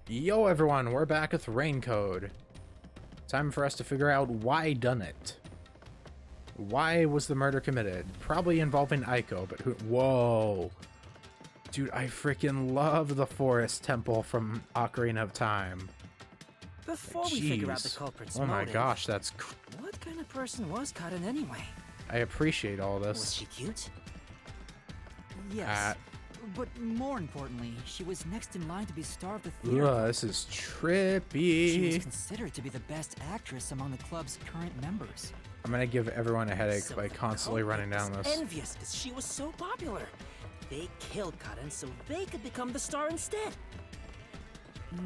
Yo everyone, we're back with Rain Code. Time for us to figure out why done it. Why was the murder committed? Probably involving Aiko, but who— whoa. Dude, I freaking love the forest temple from Ocarina of Time. Before we figure out the culprit's Oh my motive, gosh, that's what kind of person was Karen anyway? I appreciate all this. Was she cute? Yes. But more importantly, she was next in line to be star of the theater. Ugh, this is trippy. She was considered to be the best actress among the club's current members. I'm gonna give everyone a headache So by the constantly culprit running down was this. envious because she was so popular. They killed Karen so they could become the star instead.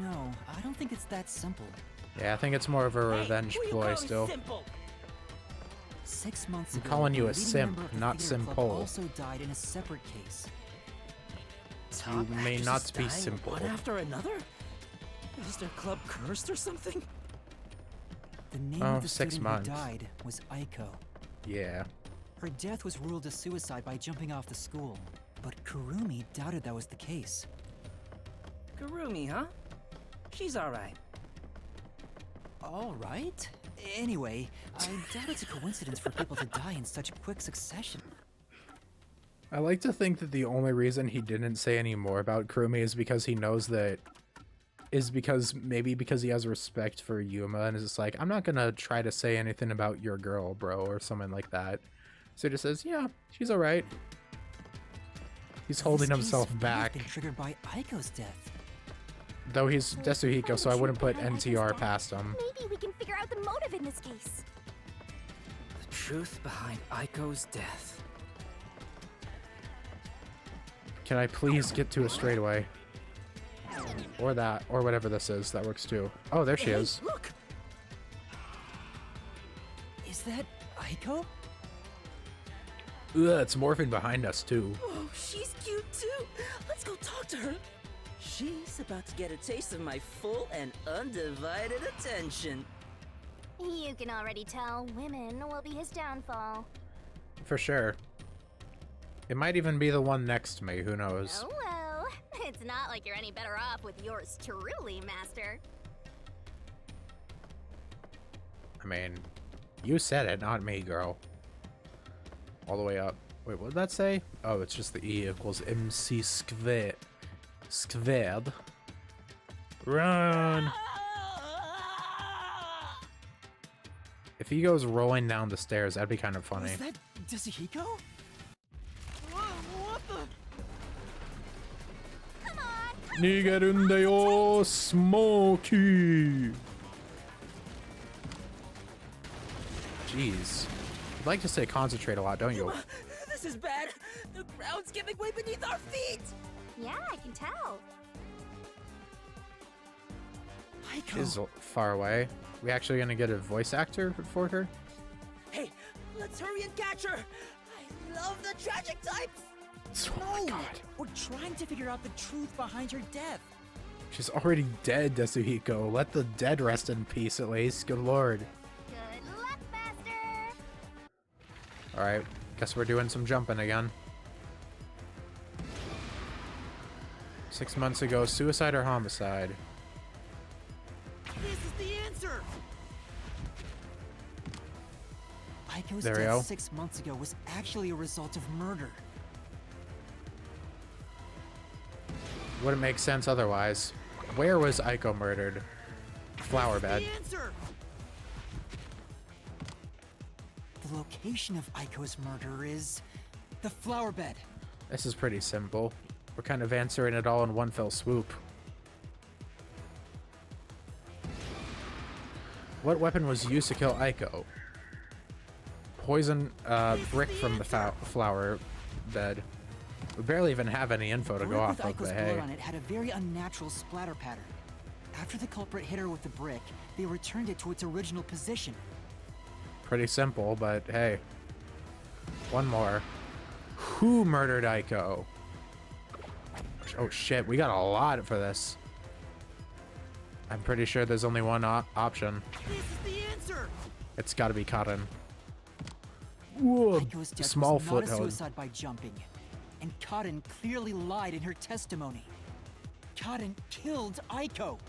No, I don't think it's that simple. Yeah, I think it's more of a revenge who you ploy calling still. Simple? 6 months I'm ago, calling you a leading simp, member of the not theater club simple. also died in a separate case. Top may actresses not be dying simple. one after another? Is their club cursed or something? The name Oh, of the 6 student months. who died was Aiko. Yeah. Her death was ruled a suicide by jumping off the school, but Kurumi doubted that was the case. Gurumi, huh? She's alright. All right. Anyway, I doubt it's a coincidence for people to die in such quick succession. I like to think that the only reason he didn't say any more about Kurumi is because he knows that maybe because he has respect for Yuma and is just like, I'm not gonna try to say anything about your girl, bro, or something like that. So he just says, yeah, she's alright. He's holding This himself case may have back. been triggered by Aiko's death. Though he's Tetsuhiko, so I wouldn't put NTR past him. Maybe we can figure out the motive in this case. The truth behind Aiko's death. Can I please get to a straightaway? Or that, or whatever this is. That works too. Oh, there she is. Look! Is that Aiko? Ugh, it's morphing behind us too. Oh, she's cute too! Let's go talk to her! She's about to get a taste of my full and undivided attention. You can already tell women will be his downfall. For sure. It might even be the one next to me, who knows? Oh well, it's not like you're any better off with yours truly, Master. I mean, you said it, not me, girl. All the way up. Wait, what did that say? Oh, it's just the E equals MC squared. Squared. Run! If he goes rolling down the stairs, that'd be kind of funny. Is that Tetsuhiko? What the? Come on! Nigerundeyo Smokey! Jeez. You'd like to say concentrate a lot, don't you? This is bad! The ground's giving way beneath our feet! Yeah, I can tell. Aiko. She's far away. We actually gonna get a voice actor for her? Hey, let's hurry and catch her! I love the tragic types! Oh my god. We're trying to figure out the truth behind her death. She's already dead, Tetsuhiko. Let the dead rest in peace at least. Good lord. Good luck, Master! Alright, guess we're doing some jumping again. 6 months ago, suicide or homicide? This is the answer! Aiko's There we death go. 6 months ago was actually a result of murder. Wouldn't make sense otherwise. Where was Aiko murdered? Flower bed. The answer! The location of Aiko's murder is the flower bed. This is pretty simple. We're kind of answering it all in one fell swoop. What weapon was used to kill Aiko? Poison brick from the flower bed. We barely even have any info to The go brick off with of, Aiko's but blood hey. on it had a very unnatural splatter pattern. After the culprit hit her with the brick, they returned it to its original position. Pretty simple, but hey. One more. Who murdered Aiko? Oh shit, we got a lot for this. I'm pretty sure there's only one option. This is the answer! It's gotta be Karen. Ooh, Aiko's death small was not a foothold. suicide by jumping, and Karen clearly lied in her testimony. Kaden killed Aiko.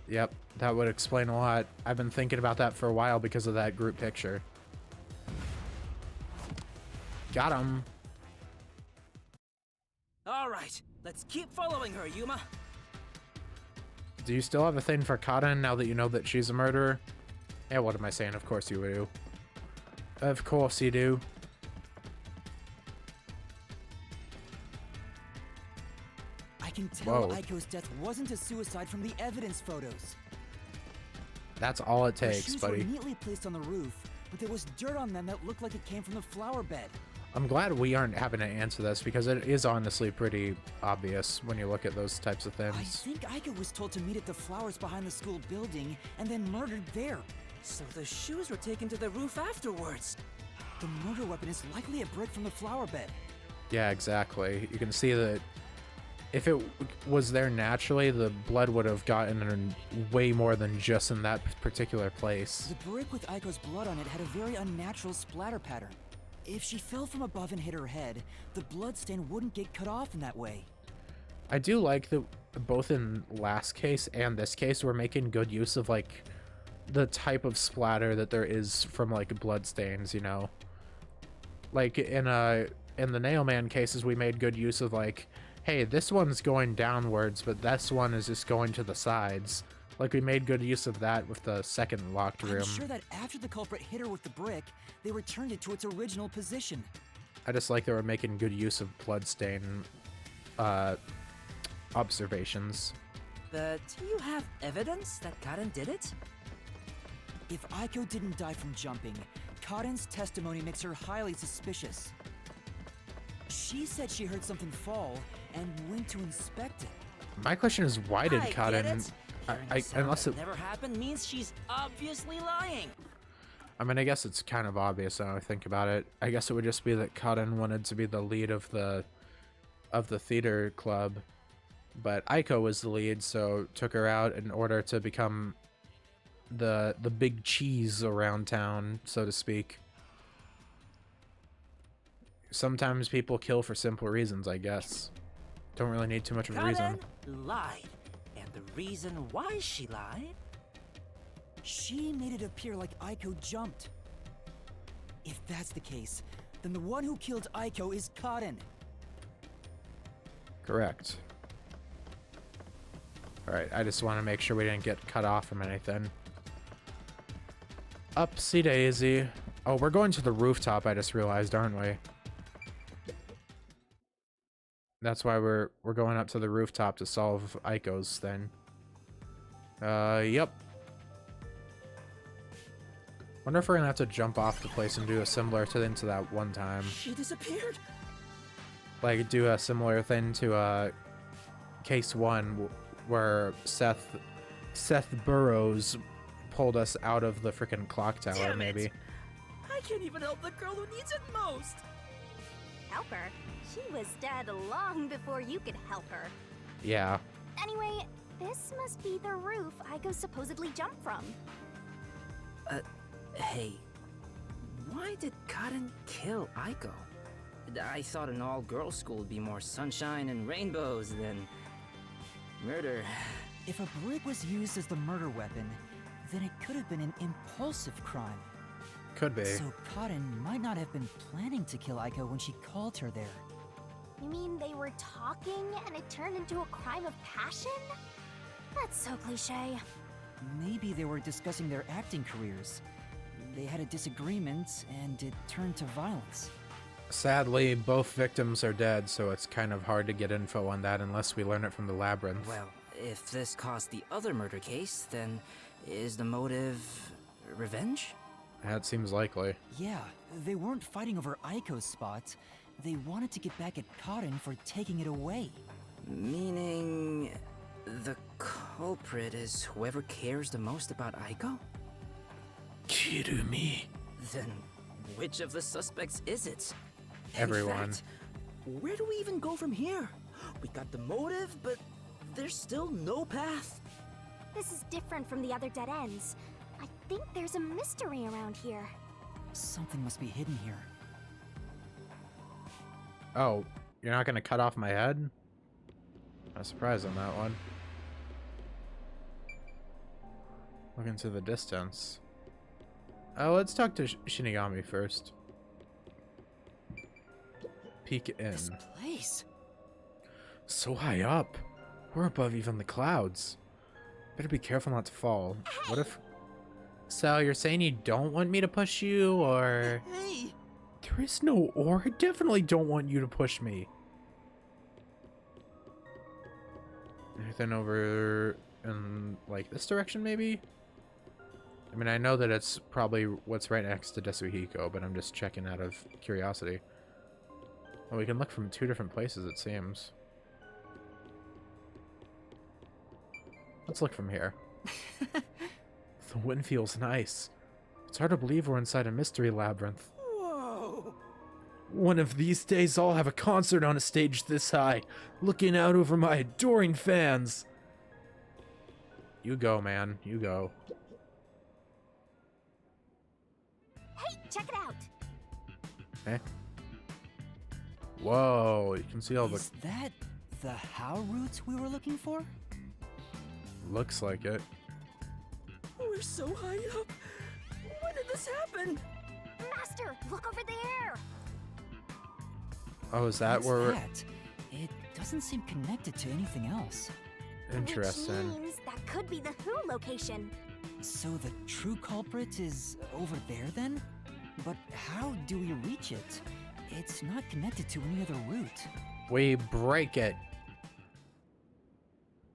Yep, that would explain a lot. I've been thinking about that for a while because of that group picture. Got him. All right, let's keep following her, Yuma. Do you still have a thing for Kaden now that you know that she's a murderer? Yeah, what am I saying? Of course you do. Of course you do. I can tell Whoa. Aiko's death wasn't a suicide from the evidence photos. That's all it Her takes, shoes buddy. were neatly placed on the roof, but there was dirt on them that looked like it came from the flower bed. I'm glad we aren't having to answer this because it is honestly pretty obvious when you look at those types of I things. think Aiko was told to meet at the flowers behind the school building and then murdered there. So the shoes were taken to the roof afterwards. The murder weapon is likely a brick from the flower bed. Yeah, exactly. You can see that if it was there naturally, the blood would have gotten in way more than just in that particular place. The brick with Aiko's blood on it had a very unnatural splatter pattern. If she fell from above and hit her head, the blood stain wouldn't get cut off in that way. I do like that both in last case and this case we're making good use of like the type of splatter that there is from like blood stains, you know. Like in the Nailman cases we made good use of like, hey, this one's going downwards, but this one is just going to the sides. Like we made good use of that with the second locked room. I'm sure that after the culprit hit her with the brick, they returned it to its original position. I just like that we're making good use of bloodstain observations. But do you have evidence that Karen did it? If Aiko didn't die from jumping, Kaden's testimony makes her highly suspicious. She said she heard something fall and went to inspect it. My question is, why did I get Kaden? it. Hearing a sound Unless that it, never happened means she's obviously lying. I mean, I guess it's kind of obvious now I think about it. I guess it would just be that Kaden wanted to be the lead of the theater club, but Aiko was the lead, so took her out in order to become the big cheese around town, so to speak. Sometimes people kill for simple reasons, I guess. Don't really need too much of a reason. Karen lied. And the reason why she lied? She made it appear like Aiko jumped. If that's the case, then the one who killed Aiko is Kaden. Correct. Alright, I just want to make sure we didn't get cut off from anything. Upsy daisy. Oh, we're going to the rooftop, I just realized, aren't we? That's why we're going up to the rooftop to solve Aiko's thing. Yep. Wonder if we're gonna have to jump off the place and do a similar thing to that one time. She disappeared. Like, do a similar thing to, case 1, where Seth Burrows pulled us out of the freaking clock tower, Damn it. maybe. I can't even help the girl who needs it most. Help her? She was dead long before you could help her. Yeah. Anyway, this must be the roof Aiko supposedly jumped from. Hey, why did Karen kill Aiko? I thought an all-girls school would be more sunshine and rainbows than murder. If a brick was used as the murder weapon, then it could have been an impulsive crime. Could be. So Kaden might not have been planning to kill Aiko when she called her there. You mean they were talking and it turned into a crime of passion? That's so cliche. Maybe they were discussing their acting careers. They had a disagreement, and it turned to violence. Sadly, both victims are dead, so it's kind of hard to get info on that unless we learn it from the labyrinth. Well, if this caused the other murder case, then is the motive revenge? That seems likely. Yeah, they weren't fighting over Aiko's spot. They wanted to get back at Kaden for taking it away. Meaning the culprit is whoever cares the most about Aiko? Kirumi. Then which of the suspects is it? Everyone. In fact, where do we even go from here? We got the motive, but there's still no path. This is different from the other dead ends. I think there's a mystery around here. Something must be hidden here. Oh, you're not gonna cut off my head? I'm surprised on that one. Look into the distance. Oh, let's talk to Shinigami first. Peek in. This place. So high up. We're above even the clouds. Better be careful not to fall. What if... So, you're saying you don't want me to push you, or... Hey! There is no or. I definitely don't want you to push me. Anything over in, like, this direction, maybe? I mean, I know that it's probably what's right next to Desuhiko, but I'm just checking out of curiosity. Well, we can look from two different places, it seems. Let's look from here. The wind feels nice. It's hard to believe we're inside a mystery labyrinth. Whoa! One of these days I'll have a concert on a stage this high, looking out over my adoring fans. You go, man. You go. Hey, check it out. Eh? Whoa, you can see all the... Is that the how roots we were looking for? Looks like it. We're so high up. When did this happen? Master, look over there. Oh, is that What's where... that? It doesn't seem connected to anything else. Interesting. Which means that could be the Who location. So the true culprit is over there then? But how do we reach it? It's not connected to any other route. We break it.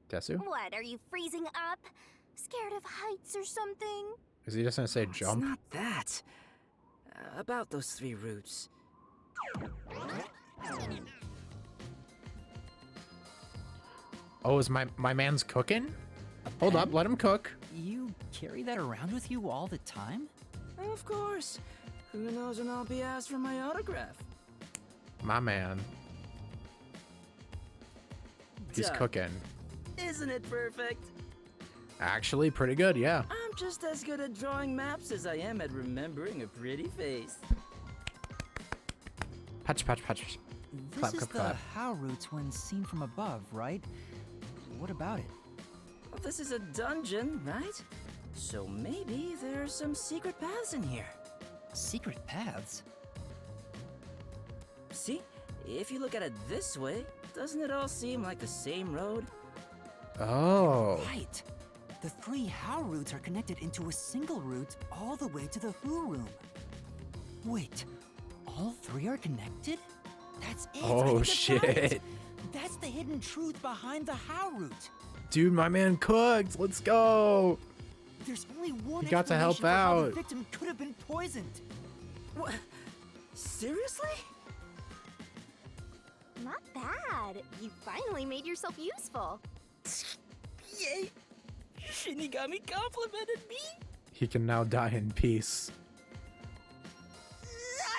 Desu? What, are you freezing up? Scared of heights or something? Is he just gonna say jump? It's not that. About those 3 routes. Oh, is my man's cooking? Hold up, let him cook. You carry that around with you all the time? Of course. Who knows when I'll be asked for my autograph? My man. He's Done. cooking. Isn't it perfect? Actually, pretty good, yeah. I'm just as good at drawing maps as I am at remembering a pretty face. Patch, patch, patch. This Clap, is clap, the clap. how routes when seen from above, right? What about it? Well, this is a dungeon, right? So maybe there's some secret paths in here. Secret paths? See? If you look at it this way, doesn't it all seem like the same road? Oh. Right. The 3 how routes are connected into a single route all the way to the who room. Wait, all 3 are connected? That's it. Oh, I think I found shit. it. That's the hidden truth behind the how route. Dude, my man cooked. Let's go. There's only one He got to help explanation for how the out. victim could have been poisoned. What? Seriously? Not bad. You finally made yourself useful. Yay! Shinigami complimented me! He can now die in peace.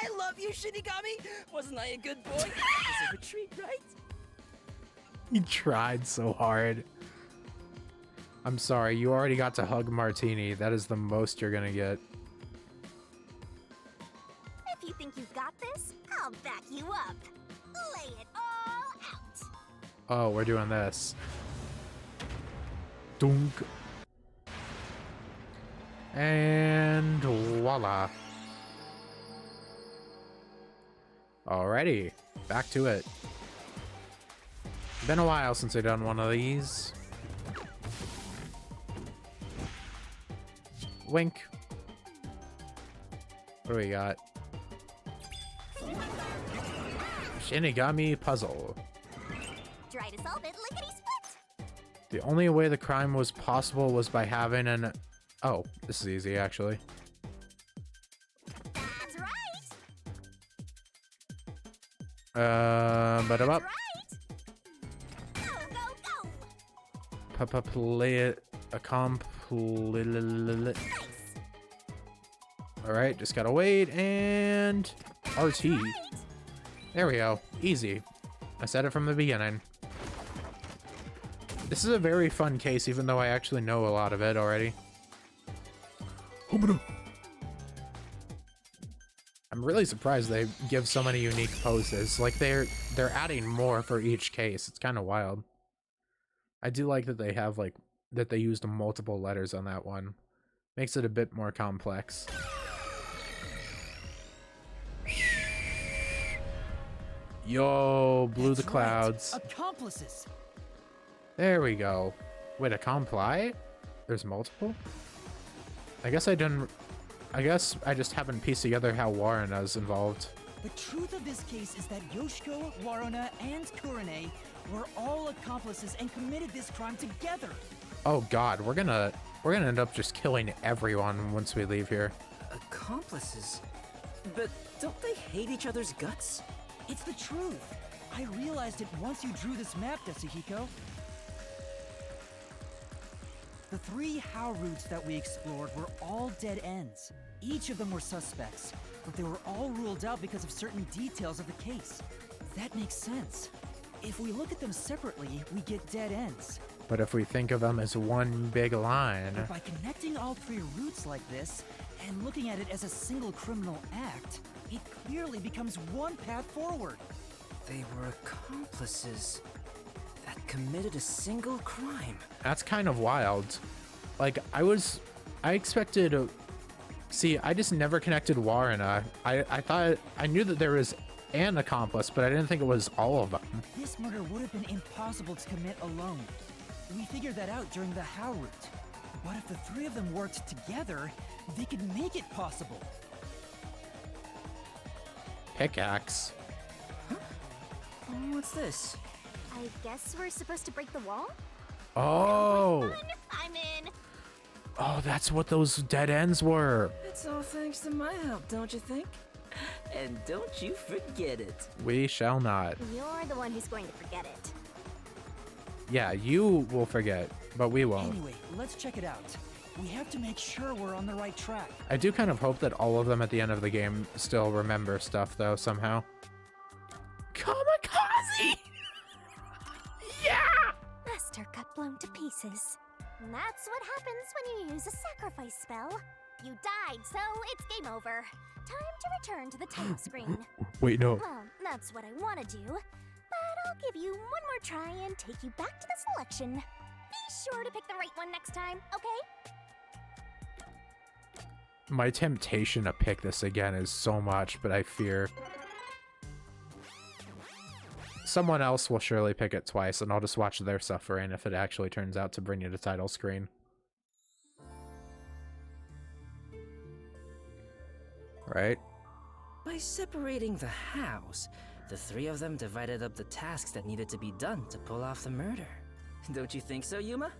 I love you, Shinigami! Wasn't I a good boy? This is a treat, right? He tried so hard. I'm sorry, you already got to hug Martini. That is the most you're gonna get. If you think you've got this, I'll back you up. Lay it all out. Oh, we're doing this. Dunk. And voila. Alrighty, back to it. Been a while since I've done one of these. Wink. What do we got? Shinigami puzzle. Try to solve it lickety-split. The only way the crime was possible was by having an... Oh, this is easy, actually. That's right. But up. Right. Go, go, go. Play it. A comp. Nice. Alright, just gotta wait, and... RT. Right. There we go. Easy. I said it from the beginning. This is a very fun case, even though I actually know a lot of it already. I'm really surprised they give so many unique poses. Like, they're adding more for each case. It's kind of wild. I do like that they have like that they used multiple letters on that one. Makes it a bit more complex. Yo, blew the That's clouds. Right. Accomplices. There we go. Wait, a comply? There's multiple? I guess I just haven't pieced together how Warrena's involved. The truth of this case is that Yoshiko, Warona, and Kurane were all accomplices and committed this crime together. Oh god, we're gonna end up just killing everyone once we leave here. Accomplices? But don't they hate each other's guts? It's the truth. I realized it once you drew this map, Yasuhiko. The 3 How routes that we explored were all dead ends. Each of them were suspects, but they were all ruled out because of certain details of the case. That makes sense. If we look at them separately, we get dead ends. But if we think of them as one big line... But by connecting all 3 routes like this, and looking at it as a single criminal act, it clearly becomes one path forward. They were accomplices that committed a single crime. That's kind of wild. Like, I expected... See, I just never connected Warrena. I knew that there was an accomplice, but I didn't think it was all of them. This murder would have been impossible to commit alone. We figured that out during the How route. But if the 3 of them worked together, they could make it possible. Pickaxe. What's this? I guess we're supposed to break the wall? Oh! Fun! I'm in! Oh, that's what those dead ends were. It's all thanks to my help, don't you think? And don't you forget it. We shall not. You're the one who's going to forget it. Yeah, you will forget, but we won't. Anyway, let's check it out. We have to make sure we're on the right track. I do kind of hope that all of them at the end of the game still remember stuff, though, somehow. Kamikaze! Yeah! Master got blown to pieces. And that's what happens when you use a sacrifice spell. You died, so it's game over. Time to return to the title screen. Wait, no. Well, that's what I want to do. But I'll give you one more try and take you back to the selection. Be sure to pick the right one next time, okay? My temptation to pick this again is so much, but I fear someone else will surely pick it twice, and I'll just watch their suffering if it actually turns out to bring you to title screen. Right? By separating the hows, the 3 of them divided up the tasks that needed to be done to pull off the murder. Don't you think so, Yuma?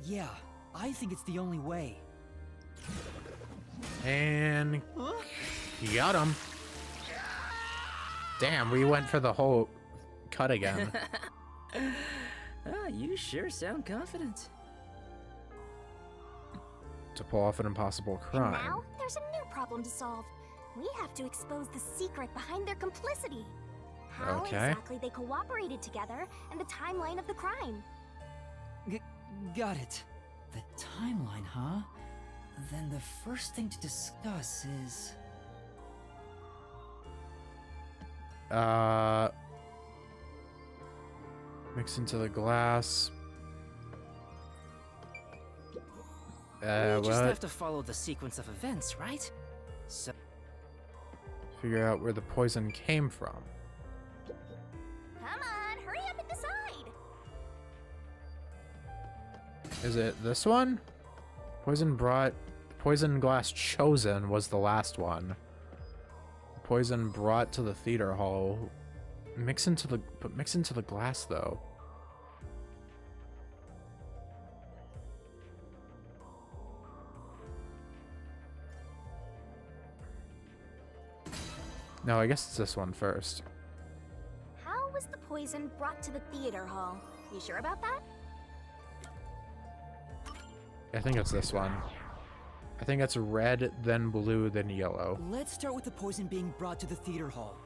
Yeah, I think it's the only way. And you got him. Damn, we went for the whole cut again. You sure sound confident. To pull off an impossible And crime. now, there's a new problem to solve. We have to expose the secret behind their complicity. How Okay. exactly they cooperated together and the timeline of the crime. Got it. The timeline, huh? Then the first thing to discuss is... Mix into the glass. We just What? have to follow the sequence of events, right? So, Figure out where the poison came from. Come on, hurry up and decide. Is it this one? Poison glass chosen was the last one. Poison brought to the theater hall. Mix into the glass though. No, I guess it's this one first. How was the poison brought to the theater hall? You sure about that? I think it's this one. I think it's red, then blue, then yellow. Let's start with the poison being brought to the theater hall.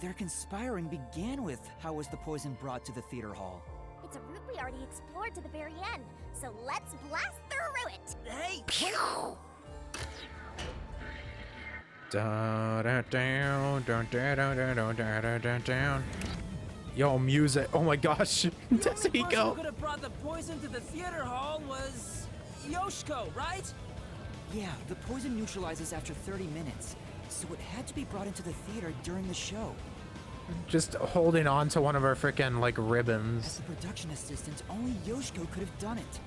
Their conspiring began with how was the poison brought to the theater hall. It's a route we already explored to the very end, so let's blast through it! Hey! Down. Yo, music. Oh my gosh. The only person who Tasuhiko. could have brought the poison to the theater hall was Yoshiko, right? Yeah, the poison neutralizes after 30 minutes, so it had to be brought into the theater during the show. Just holding on to one of her freaking like As ribbons. the production assistant, only Yoshiko could have done it.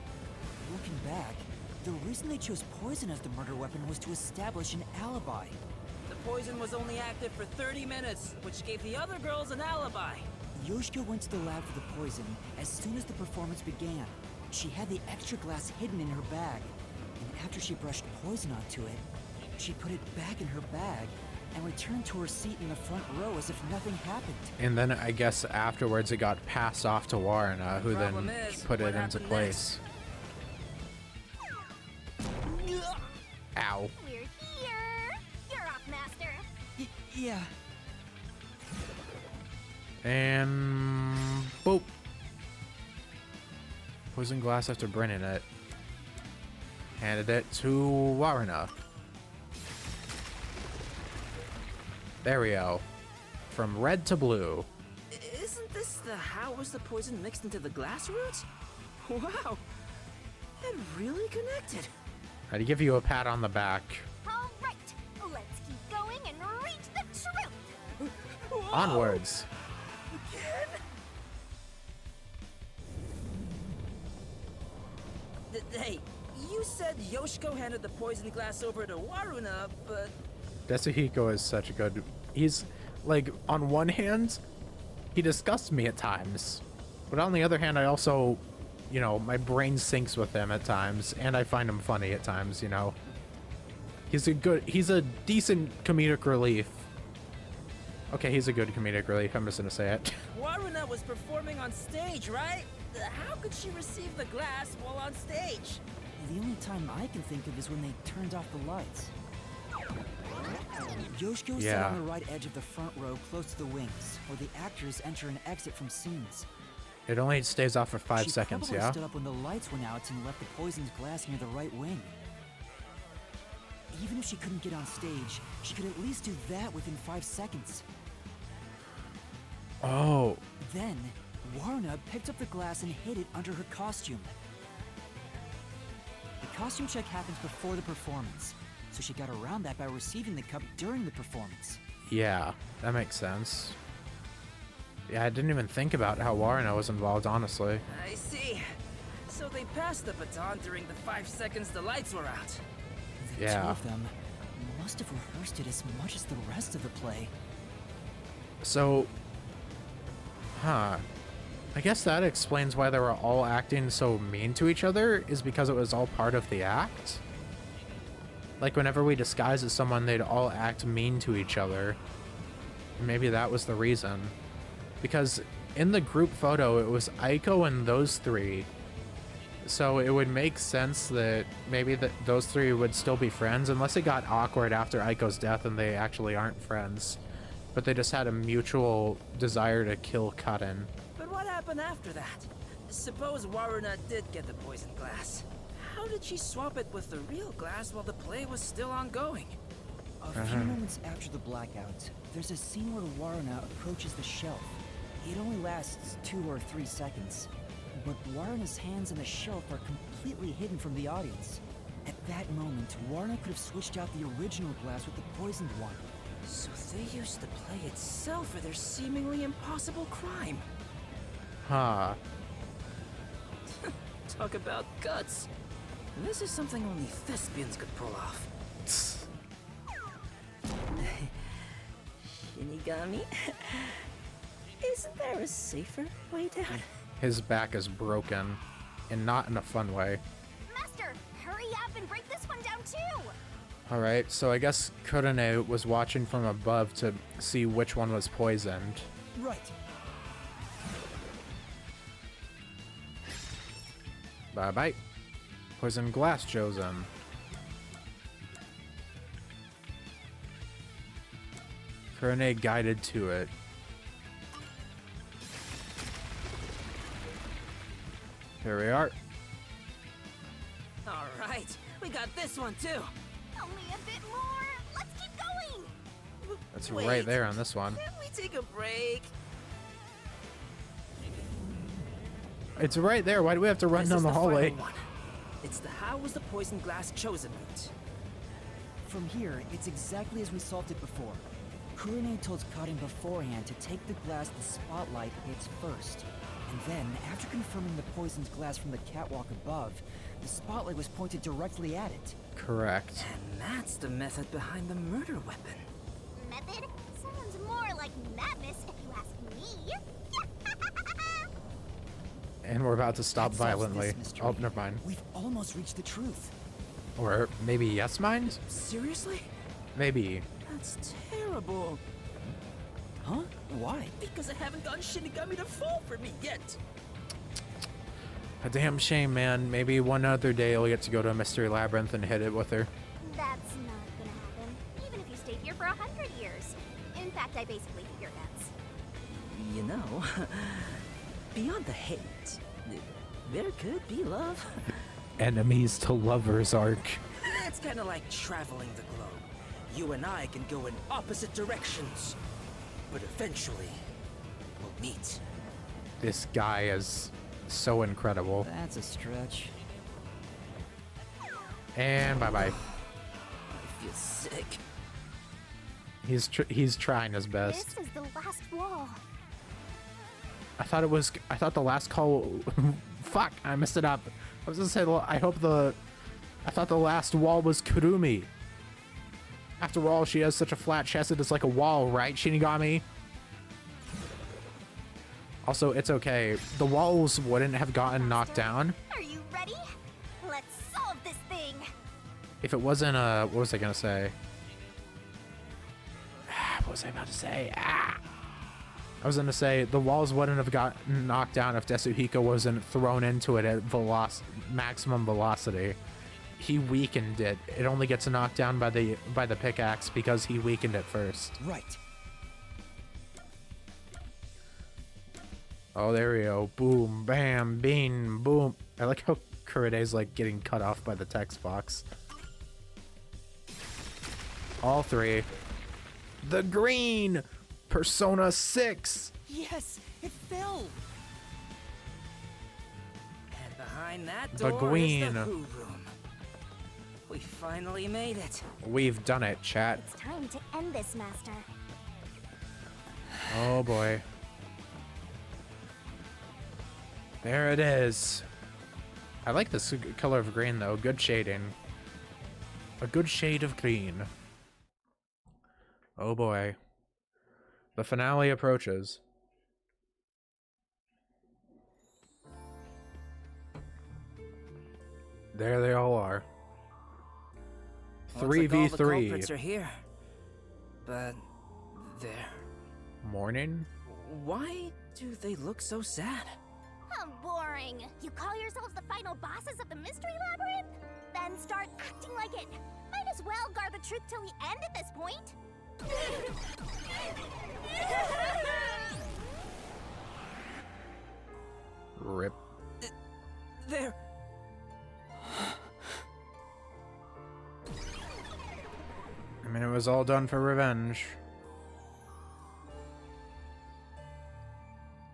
Looking back, the reason they chose poison as the murder weapon was to establish an alibi. The poison was only active for 30 minutes, which gave the other girls an alibi. Yoshiko went to the lab for the poison as soon as the performance began. She had the extra glass hidden in her bag, and after she brushed poison onto it, she put it back in her bag and returned to her seat in the front row as if nothing happened. And then I guess afterwards it got passed off to Warna, who then Problem is, put it what into happened place. Ow. We're here. You're up, Master. Yeah. And boop. Poison glass after burning it. Handed it to Warna. There we go. From red to blue. Isn't this the how was the poison mixed into the glass roots? Wow, it really connected. I'd give you a pat on the back. All right, let's keep going and reach the truth. Onwards. Hey, you said Yoshiko handed the poisoned glass over to Waruna, but Tasuhiko is such a good... He's, like, on one hand, he disgusts me at times. But on the other hand, I also, you know, my brain syncs with him at times, and I find him funny at times, you know. He's a decent comedic relief. Okay, he's a good comedic relief, I'm just gonna say it. Waruna was performing on stage, right? How could she receive the glass while on stage? The only time I can think of is when they turned off the lights. Yoshiko sat Yeah. on the right edge of the front row close to the wings, where the actors enter and exit from scenes. It only stays off for 5 She seconds, probably yeah? stood up when the lights went out and left the poisoned glass near the right wing. Even if she couldn't get on stage, she could at least do that within 5 seconds. Oh, Then, Warna picked up the glass and hid it under her costume. The costume check happens before the performance, so she got around that by receiving the cup during the performance. yeah, that makes sense. Yeah, I didn't even think about how Warna was involved, honestly. I see. So they passed the baton during the 5 seconds the lights were out. The two Yeah. of them must have rehearsed it as much as the rest of the play. So, I guess that explains why they were all acting so mean to each other, is because it was all part of the act. Like, whenever we disguise as someone, they'd all act mean to each other. Maybe that was the reason. Because in the group photo, it was Aiko and those three. So it would make sense that maybe those three would still be friends, unless it got awkward after Aiko's death and they actually aren't friends. But they just had a mutual desire to kill Kaden. But what happened after that? Suppose Waruna did get the poisoned glass. How did she swap it with the real glass while the play was still ongoing? A few moments after the blackout, there's a scene where Waruna approaches the shelf. It only lasts 2 or 3 seconds, but Waruna's hands on the shelf are completely hidden from the audience. At that moment, Waruna could have switched out the original glass with the poisoned one. So they used the play itself for their seemingly impossible crime. Huh. Talk about guts. This is something only thespians could pull off. Shinigami? Isn't there a safer way down? His back is broken, and not in a fun way. Master, hurry up and break this one down too. Alright, so I guess Kurone was watching from above to see which one was poisoned. Right. Bye-bye. Poison glass chosen. Kurone guided to it. Here we are. All right, we got this one too. Only a bit more. Let's keep going. That's Wait. right there on this one. Can we take a break? It's right there. Why do we have to run This down is the hallway? final one. It's the how was the poison glass chosen route. From here, it's exactly as we solved it before. Kurine told Karin beforehand to take the glass the spotlight hits first. And then, after confirming the poisoned glass from the catwalk above, the spotlight was pointed directly at it. Correct. And that's the method behind the murder weapon. Method? Sounds more like madness if you ask me. And we're about to stop That solves violently. this mystery. Oh, never mind. We've almost reached the truth. Or maybe yes, mind? Seriously? Maybe. That's terrible. Huh? Why? Because I haven't gotten Shinigami to fall for me yet. A damn shame, man. Maybe one other day I'll get to go to a mystery labyrinth and hit it with her. That's not gonna happen, even if you stayed here for 100 years. In fact, I basically think you're nuts. You know, beyond the hate, there could be love. Enemies to lovers arc. It's kind of like traveling the globe. You and I can go in opposite directions, but eventually, we'll meet. This guy is so incredible. That's a stretch. And bye-bye. I feel sick. He's trying his best. This is the last wall. I thought the last call. Fuck! I messed it up. I was gonna say. I thought the last wall was Kurumi. After all, she has such a flat chest. It's like a wall, right, Shinigami? Also, it's okay. The walls wouldn't have gotten knocked down Are you ready? Let's solve this thing. if it wasn't what was I gonna say? What was I about to say? I was gonna say the walls wouldn't have gotten knocked down if Desuhiko wasn't thrown into it at maximum velocity. He weakened it. It only gets knocked down by the pickaxe because he weakened it first. Right. Oh, there we go. Boom, bam, bing, boom. I like how Kuride's like getting cut off by the text box. All three. The green! Persona 6! Yes, it fell. And behind that The door Queen. is the Who Room. We finally made it. We've done it, chat. It's time to end this, Master. Oh boy. There it is. I like this color of green though. Good shading. A good shade of green. Oh boy. The finale approaches. There they all are. Looks like all the 3v3. culprits are here. But there. Morning? Why do they look so sad? How boring. You call yourselves the final bosses of the Mystery Labyrinth? Then start acting like it. Might as well guard the truth till the end at this point. Rip. There. I mean, it was all done for revenge.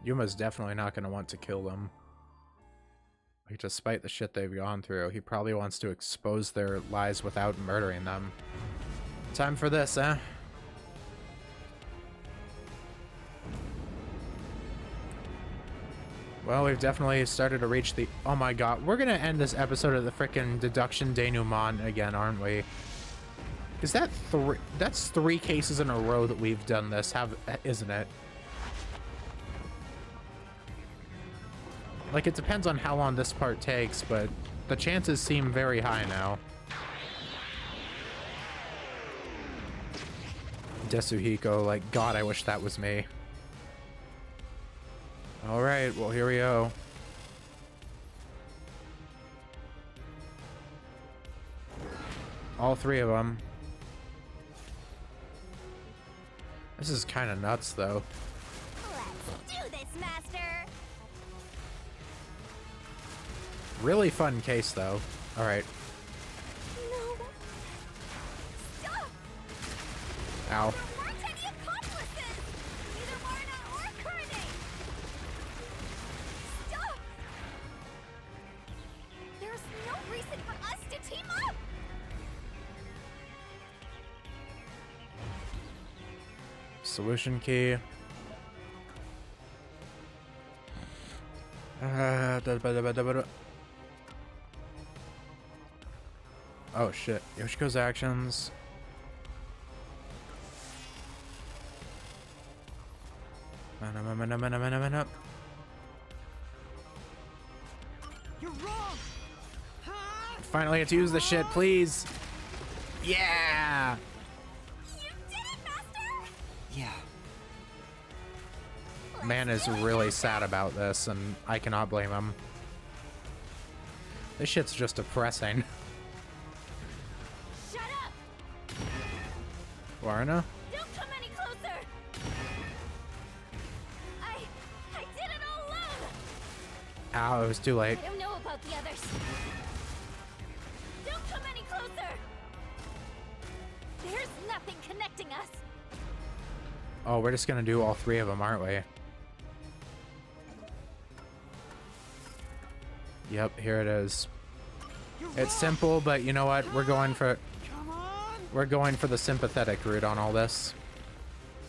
Yuma's definitely not going to want to kill them. Like, despite the shit they've gone through, he probably wants to expose their lies without murdering them. Time for this, eh? Well, we've definitely started to reach the... Oh my god, we're going to end this episode of the frickin' deduction denouement again, aren't we? Is that three? That's 3 cases in a row that we've done this, isn't it? Like, it depends on how long this part takes, but the chances seem very high now. Desuhiko, like, God, I wish that was me. Alright, well, here we go. All 3 of them. This is kind of nuts, though. Let's do this, Master. Really fun case, though. Alright. No. Stop! Ow. There weren't any accomplices! Neither Marna or Kurine! Stop! solution key. Oh shit. Yoshiko's actions. You're wrong! Finally get to use the shit, please. Yeah! You did it, Master! Yeah. Man is really sad about this, and I cannot blame him. This shit's just depressing. Shut up! Warna? Don't come any closer! I did it all alone! Ow, it was too late. I don't know about the others. Don't come any closer! There's nothing connecting us. Oh, we're just gonna do all three of them, aren't we? Yep, here it is. It's simple, but you know what? We're going for the sympathetic route on all this.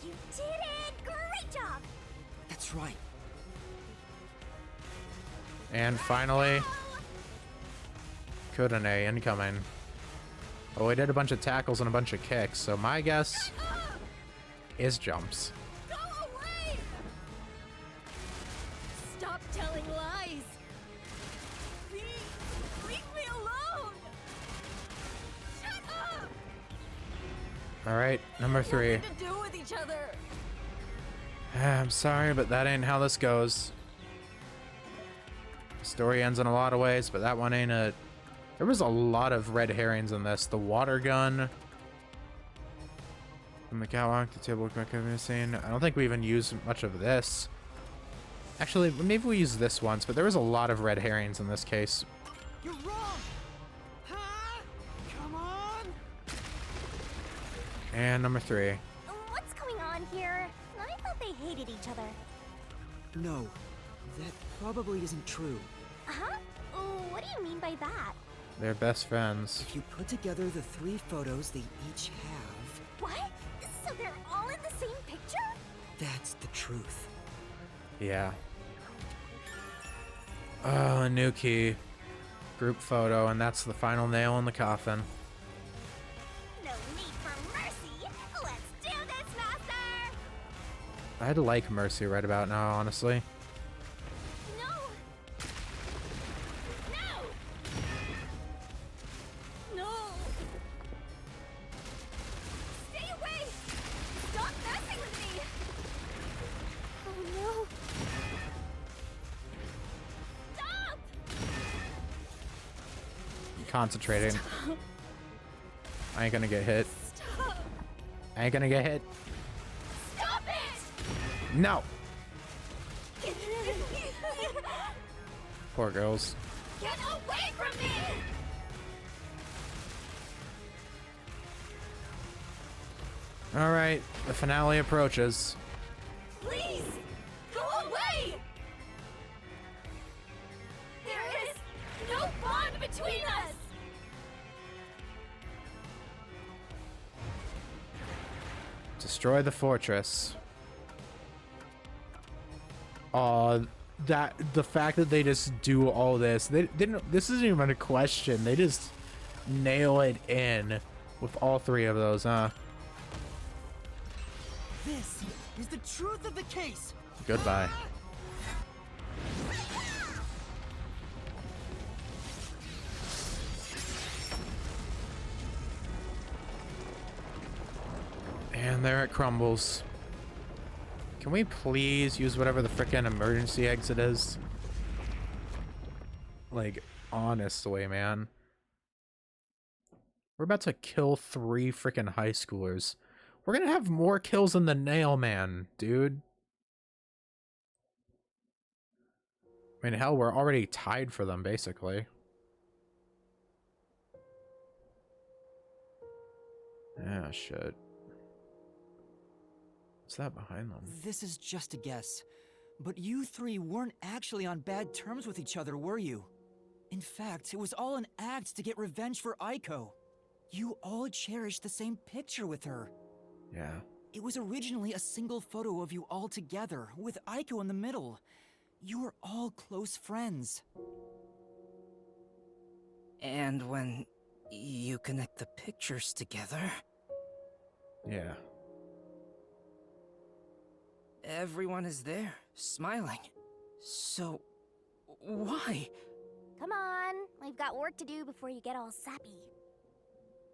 You did it! Great job! That's right. And finally, Kurane incoming. Oh, we did a bunch of tackles and a bunch of kicks, so my guess is jumps. Go away! Stop telling lies! Please, leave me alone! Shut up! Alright, number 3. Nothing to do with each other! I'm sorry, but that ain't how this goes. Story ends in a lot of ways, but that one ain't it. There was a lot of red herrings in this. The water gun. From the catwalk, the table quick scene. I don't think we even used much of this. Actually, maybe we used this once, but there was a lot of red herrings in this case. You're wrong! Huh? Come on! And number 3. What's going on here? I thought they hated each other. No, that probably isn't true. Huh? What do you mean by that? They're best friends. If you put together the 3 photos they each have, What? So they're all in the same picture? that's the truth. Yeah. Oh, a new key. Group photo, and that's the final nail in the coffin. No need for mercy. Let's do this, Master! I'd like Mercy right about now, honestly. No! No! No! Stay away! Stop messing with me! Oh no! Stop! Concentrating. I ain't gonna get hit. Stop! I ain't gonna get hit. Stop it! No! Poor girls. Get away from me! Alright, the finale approaches. Please! Go away! There is no bond between us! Destroy the fortress. That the fact that they just do all this, they didn't. This isn't even a question. They just nail it in with all 3 of those, huh? This is the truth of the case! Goodbye. And there it crumbles. Can we please use whatever the frickin' emergency exit is? Like, honestly, man. We're about to kill 3 frickin' high schoolers. We're gonna have more kills than the Nail Man, dude. I mean, hell, we're already tied for them, basically. Ah, shit. What's that behind them? This is just a guess, but you 3 weren't actually on bad terms with each other, were you? In fact, it was all an act to get revenge for Aiko. You all cherished the same picture with her. Yeah. It was originally a single photo of you all together, with Aiko in the middle. You were all close friends. And when you connect the pictures together, Yeah. everyone is there, smiling. So, why? Come on, we've got work to do before you get all sappy.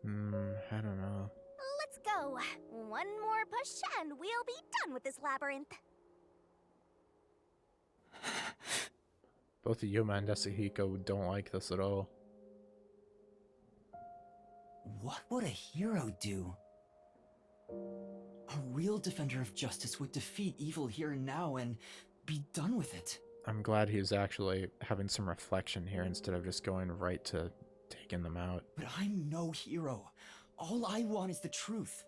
I don't know. Let's go. One more push and we'll be done with this labyrinth. Both Yuma and Yasuhiko don't like this at all. What would a hero do? A real defender of justice would defeat evil here and now and be done with it. I'm glad he's actually having some reflection here instead of just going right to taking them out. But I'm no hero. All I want is the truth.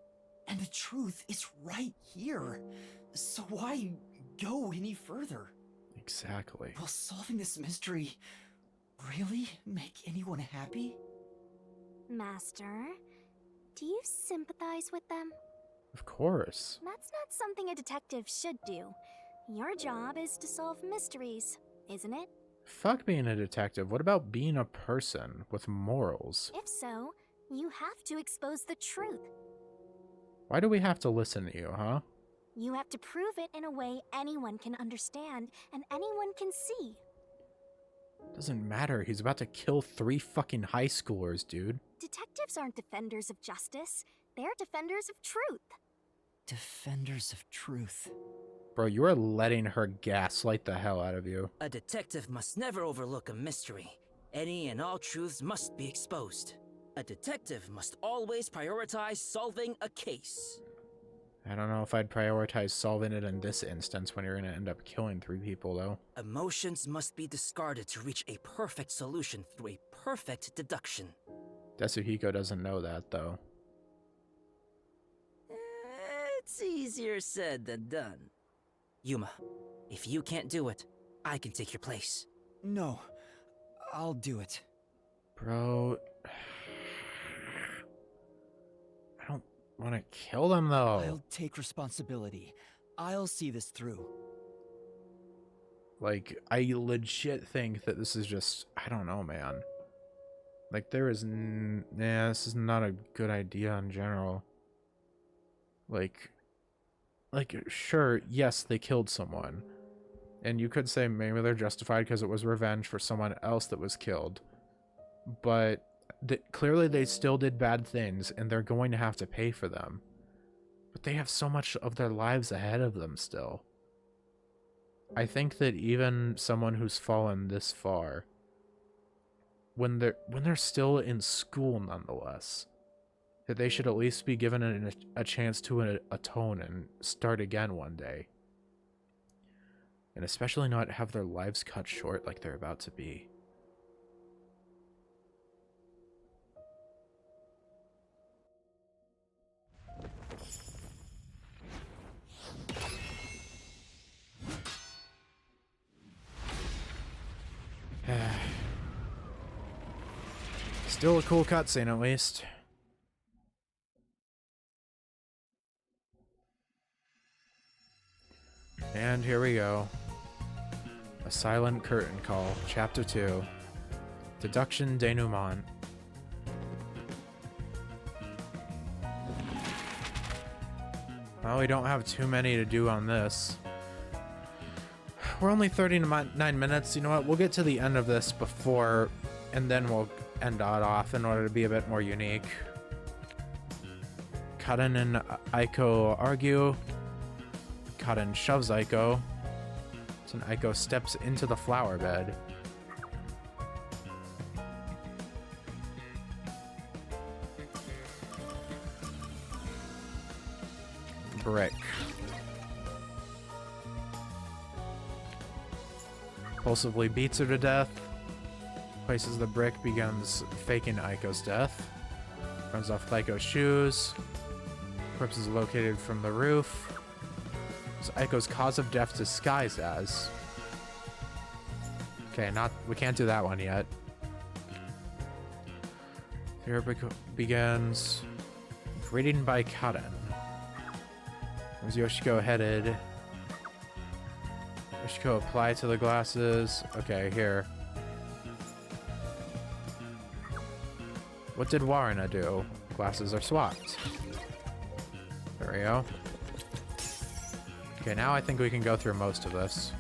And the truth is right here. So why go any further? Exactly. Will solving this mystery really make anyone happy? Master, do you sympathize with them? Of course. That's not something a detective should do. Your job is to solve mysteries, isn't it? Fuck being a detective. What about being a person with morals? If so, you have to expose the truth. Why do we have to listen to you, huh? You have to prove it in a way anyone can understand and anyone can see. Doesn't matter. He's about to kill 3 fucking high schoolers, dude. Detectives aren't defenders of justice. They're defenders of truth. Defenders of truth. Bro, you are letting her gaslight the hell out of you. A detective must never overlook a mystery. Any and all truths must be exposed. A detective must always prioritize solving a case. I don't know if I'd prioritize solving it in this instance when you're gonna end up killing 3 people, though. Emotions must be discarded to reach a perfect solution through a perfect deduction. Yasuhiko doesn't know that, though. It's easier said than done. Yuma, if you can't do it, I can take your place. No, I'll do it. Bro... I don't want to kill them, though. I'll take responsibility. I'll see this through. Like, I legit think that this is just... I don't know, man. Like, there is... Nah, this is not a good idea in general. Like, sure, yes, they killed someone. And you could say maybe they're justified because it was revenge for someone else that was killed. But clearly they still did bad things, and they're going to have to pay for them. But they have so much of their lives ahead of them still. I think that even someone who's fallen this far, when they're still in school nonetheless, that they should at least be given a chance to atone and start again one day. And especially not have their lives cut short like they're about to be. Still a cool cutscene, at least. And here we go. A silent curtain call, Chapter 2. Deduction denouement. Well, we don't have too many to do on this. We're only 39 minutes. You know what? We'll get to the end of this before, and then we'll end it off in order to be a bit more unique. Karen and Aiko argue. Karen shoves Aiko. So Aiko steps into the flower bed. Brick. Impulsively beats her to death. Places the brick, begins faking Aiko's death. Runs off Aiko's shoes. Corpse is located from the roof. So Aiko's cause of death disguised as. Okay, we can't do that one yet. Here begins. Reading by Karen. Where's Yoshiko headed? Yoshiko, apply to the glasses. Okay, here. What did Warren do? Glasses are swapped. There we go. Okay, now I think we can go through most of this.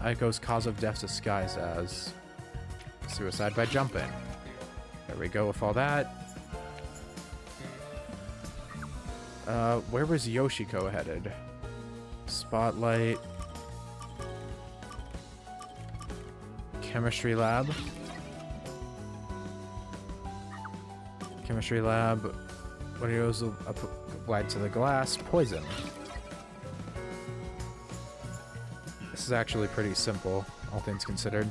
Aiko's cause of death disguised as suicide by jumping. There we go with all that. Where was Yoshiko headed? Spotlight. Chemistry lab. Chemistry lab. What goes applied to the glass? Poison. This is actually pretty simple, all things considered.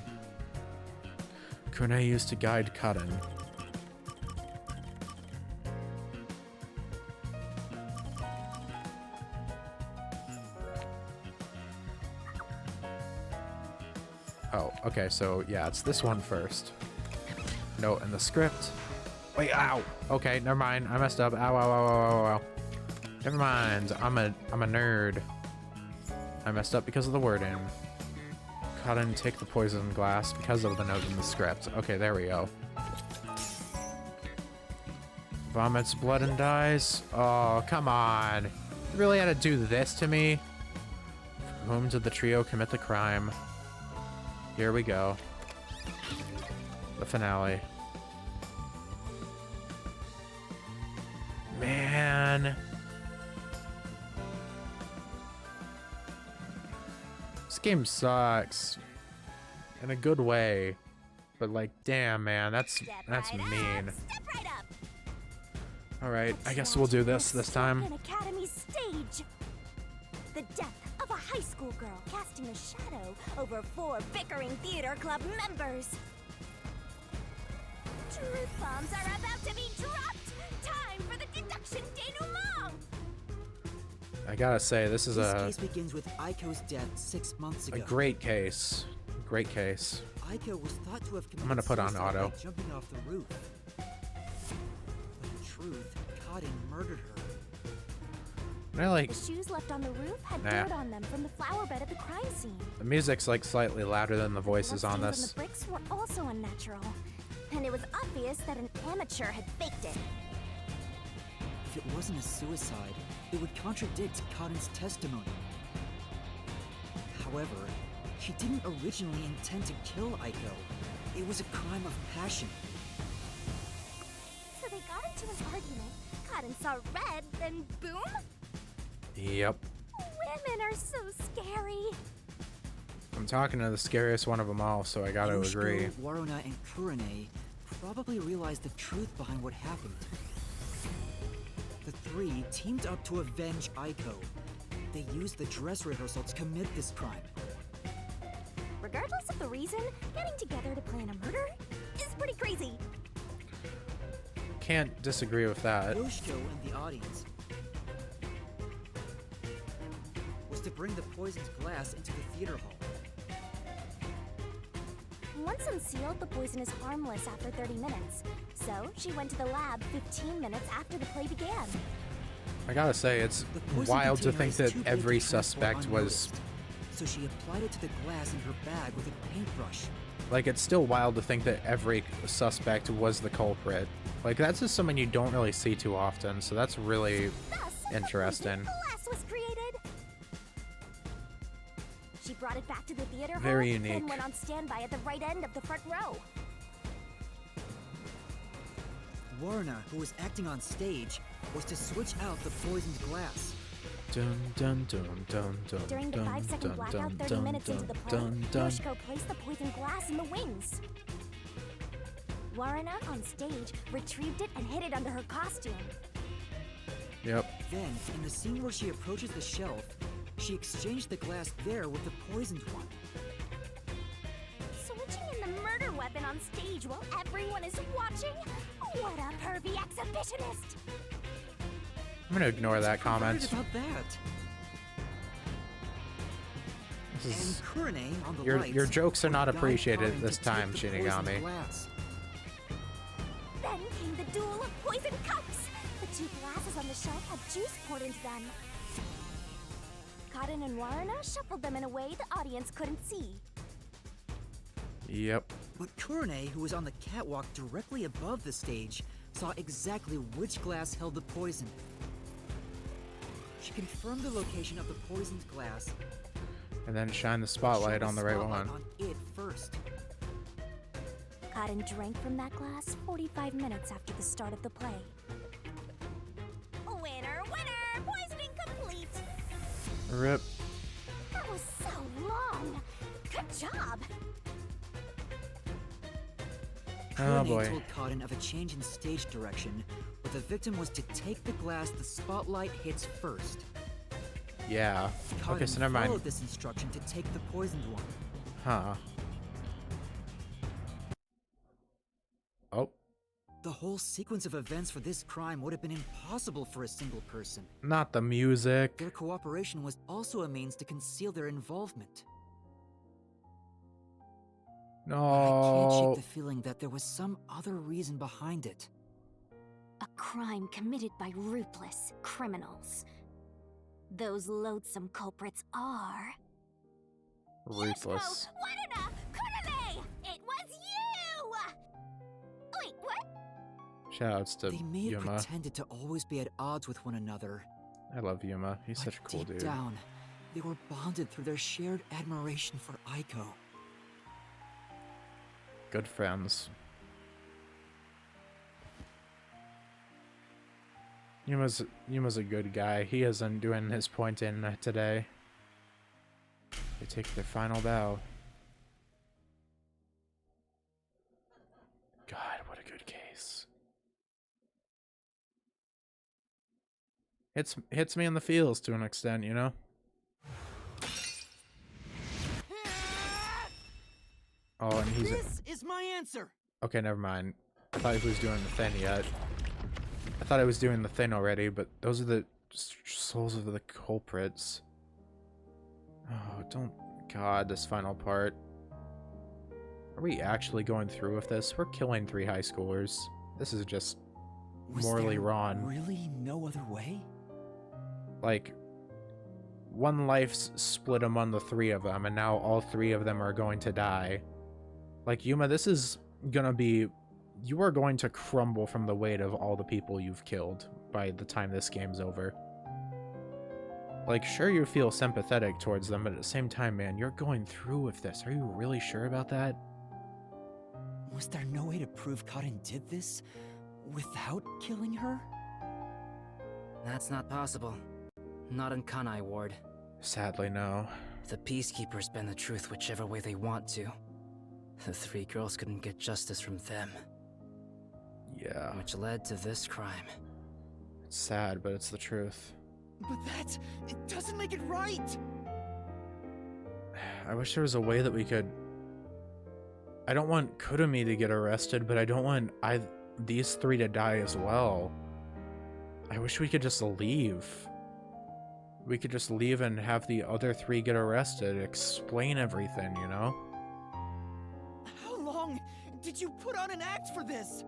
Kune used to guide Kaden. Oh, okay, so yeah, it's this one first. Note in the script. Wait, ow! Okay, never mind. I messed up. Ow, ow, ow, ow, ow, ow. Never mind. I'm a nerd. I messed up because of the wording. Couldn't take the poison glass because of the note in the script. Okay, there we go. Vomits blood and dies. Oh, come on. You really had to do this to me? For whom did the trio commit the crime? Here we go. The finale. Man. This game sucks. In a good way. But like, damn, man, that's mean. Alright, I guess we'll do this time. An academy stage. The death of a high school girl casting a shadow over 4 bickering theater club members. Truth bombs are about to be dropped. Time for the deduction denouement. I gotta say, this is This case begins with Aiko's death 6 months ago. a great case. Great case. Aiko was thought to have committed I'm gonna put on suicide auto. by jumping off the roof. But in truth, Kaden murdered her. And I like The shoes left on the roof had Nah. dirt on them from the flower bed at the crime scene. the music's like slightly louder than the voices on Bloodstains this. the bricks were also unnatural, and it was obvious that an amateur had faked it. If it wasn't a suicide, it would contradict Kaden's testimony. However, she didn't originally intend to kill Aiko. It was a crime of passion. So they got into an argument, Cotton saw red, then boom? Yep. Women are so scary. I'm talking to the scariest one of them all, so I gotta Yoshiko, agree. Waruna, and Kurane probably realized the truth behind what happened. The three teamed up to avenge Aiko. They used the dress rehearsal to commit this crime. Regardless of the reason, getting together to plan a murder is pretty crazy. Can't disagree with that. Yoshiko and the audience was to bring the poisoned glass into the theater hall. Once unsealed, the poison is harmless after 30 minutes. So she went to the lab 15 minutes after the play began. I gotta say, it's The poison wild to container think is that too big every to transport suspect was... unnoticed. So she applied it to the glass in her bag with a paintbrush. Like, it's still wild to think that every suspect was the culprit. Like, that's just someone you don't really see too often, so that's really Thus, interesting. the glass was created. She brought it back to the theater hall, Very then unique. went on standby at the right end of the front row. Warna, who was acting on stage, was to switch out the poisoned glass. Dun dun dun dun dun. During the dun, 5-second dun, blackout, dun, 30 minutes into the play, dun, dun. Yoshiko placed the poisoned glass in the wings. Warana, on stage, retrieved it and hid it under her costume. Yep. Then, in the scene where she approaches the shelf, she exchanged the glass there with the poisoned one. Switching in the murder weapon on stage while everyone is watching? What a pervy exhibitionist! I'm gonna ignore that What's comment. perverted about that? This And is... Kurane on the Your lights jokes are not would guide appreciated Kaden this to take time, the poisoned Shinigami. glass. Then came the duel of poison cups. The two glasses on the shelf had juice poured into them. Cotton and Warner shuffled them in a way the audience couldn't see. Yep. But Kurone, who was on the catwalk directly above the stage, saw exactly which glass held the poison. She confirmed the location of the poisoned glass. And then shine the spotlight on the right one. On it first. Cotton drank from that glass 45 minutes after the start of the play. Winner, winner! Poisoning complete! Rip. That was so long! Good job! Oh Kurone boy. told Cotton of a change in stage direction, but the victim was to take the glass the spotlight hits first. Yeah. Cotton Okay, so never mind. followed this instruction to take the poisoned one. Huh. Oh. The whole sequence of events for this crime would have been impossible for a single person. Not the music. Their cooperation was also a means to conceal their involvement. But I can't No. shake the feeling that there was some other reason behind it. A crime committed by ruthless criminals. Those loathsome culprits are... Ruthless. Waruna! Kurame! It was you! Wait, what? Shoutouts to They may have Yuma. pretended to always be at odds with one another. I love Yuma. He's But such a cool deep dude. down, they were bonded through their shared admiration for Aiko. Good friends. Yuma's a good guy. He isn't doing his point in today. They take their final bow. God, what a good case. Hits me in the feels to an extent, you know? Oh, and he's This is my answer! okay, never mind. I thought he was doing the thing yet. I thought I was doing the thing already, but those are the souls of the culprits. Oh, don't... God, this final part. Are we actually going through with this? We're killing 3 high schoolers. This is just Was morally there wrong. really no other way? Like, one life's split among the 3 of them, and now all 3 of them are going to die. Like, Yuma, this is gonna be... You are going to crumble from the weight of all the people you've killed by the time this game's over. Like, sure, you feel sympathetic towards them, but at the same time, man, you're going through with this. Are you really sure about that? Was there no way to prove Cotton did this without killing her? That's not possible. Not in Kanai Ward. Sadly, no. The Peacekeepers bend the truth whichever way they want to. The 3 girls couldn't get justice from them, Yeah. which led to this crime. It's sad, but it's the truth. But it doesn't make it right! I wish there was a way that we could... I don't want Kurumi to get arrested, but I don't want these 3 to die as well. I wish we could just leave. We could just leave and have the other 3 get arrested, explain everything, you know? How long did you put on an act for this?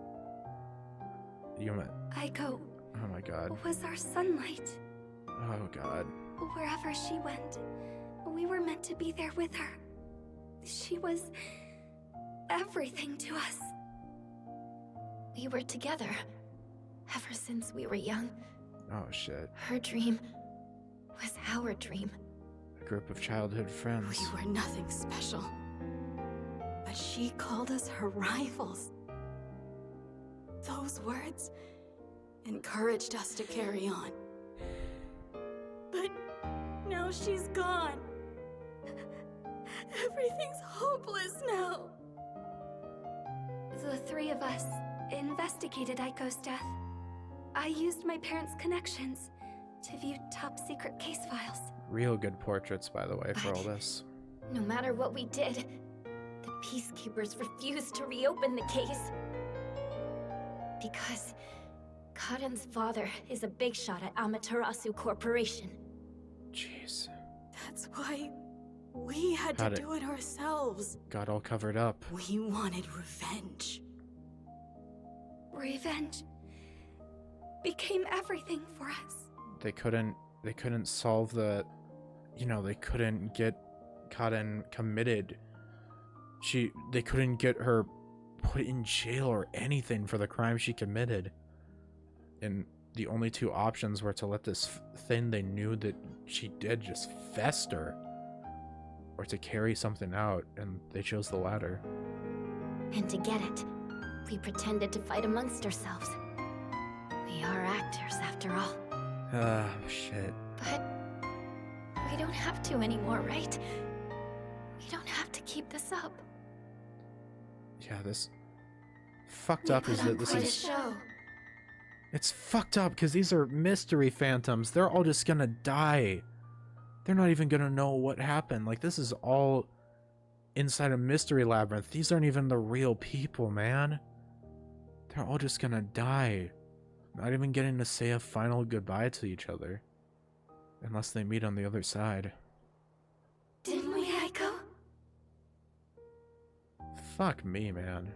Yuma. Aiko Oh my god. was our sunlight. Oh god. Wherever she went, we were meant to be there with her. She was everything to us. We were together ever since we were young. Oh shit. Her dream was our dream. A group of childhood friends. We were nothing special. But she called us her rivals. Those words encouraged us to carry on. But now she's gone. Everything's hopeless now. The 3 of us investigated Aiko's death. I used my parents' connections to view top-secret case files. Real good portraits, by the way, for all this. No matter what we did, the Peacekeepers refused to reopen the case. Because Cotton's father is a big shot at Amaterasu Corporation. Jeez. That's why we had Got to it. do it ourselves. Got all covered up. We wanted revenge. Revenge became everything for us. They couldn't solve the, you know, they couldn't get Kaden committed. They couldn't get her put in jail or anything for the crime she committed. And the only two options were to let this thing they knew that she did just fester, or to carry something out, and they chose the latter. And to get it, we pretended to fight amongst ourselves. We are actors, after all. Ah, shit. But we don't have to anymore, right? We don't have to keep this up. Yeah, this fucked We up put is on that this quite a is... show. It's fucked up because these are mystery phantoms. They're all just gonna die. They're not even gonna know what happened. Like, this is all inside a mystery labyrinth. These aren't even the real people, man. They're all just gonna die. Not even getting to say a final goodbye to each other. Unless they meet on the other side. Didn't we, Aiko? Fuck me, man.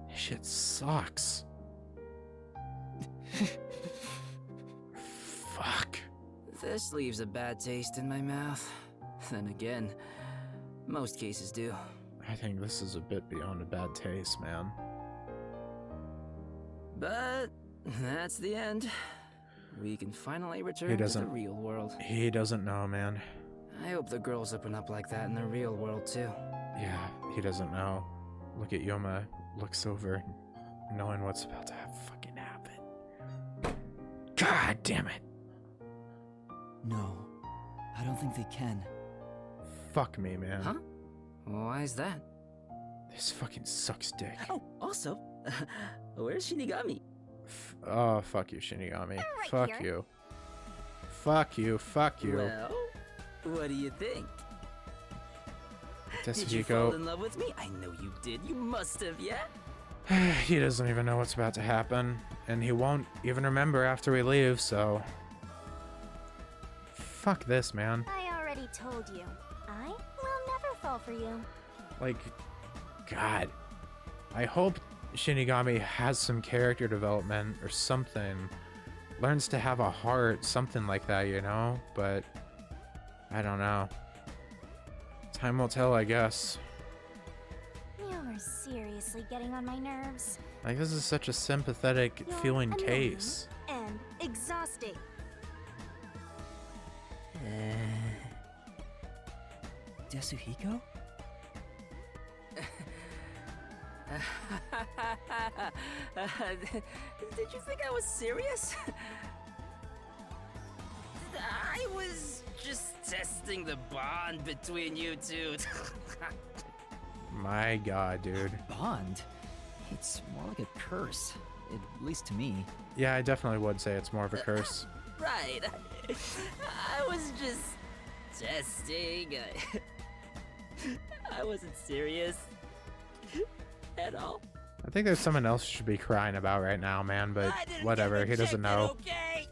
This shit sucks. Fuck. This leaves a bad taste in my mouth. Then again, most cases do. I think this is a bit beyond a bad taste, man. But that's the end. We can finally return to the real world. He doesn't know, man. I hope the girls open up like that in the real world too. Yeah, he doesn't know. Look at Yoma, looks over, knowing what's about to fucking happen. God damn it. No, I don't think they can. Fuck me, man. Huh? Why is that? This fucking sucks dick. Oh, also, where's Shinigami? Oh, fuck you, Shinigami. Right Fuck here. you. Fuck you, fuck you. Well, what do you think? Did you fall Tetsuhiko, in love with me? I know you did. You must have, yeah? he doesn't even know what's about to happen, and he won't even remember after we leave, so... Fuck this, man. I already told you. I will never fall for you. Like, God. I hope Shinigami has some character development or something. Learns to have a heart, something like that, you know? But, I don't know. Time will tell, I guess. You're seriously getting on my nerves. Like, this is such a sympathetic You're feeling annoying case. And exhausting. Tetsuhiko? Did you think I was serious? I was just testing the bond between you two. My God, dude. Bond? It's more like a curse, at least to me. Yeah, I definitely would say it's more of a curse. Right. I was just testing. I wasn't serious at all. I think there's someone else you should be crying about right now, man, but I didn't whatever, even he doesn't check it, know. okay?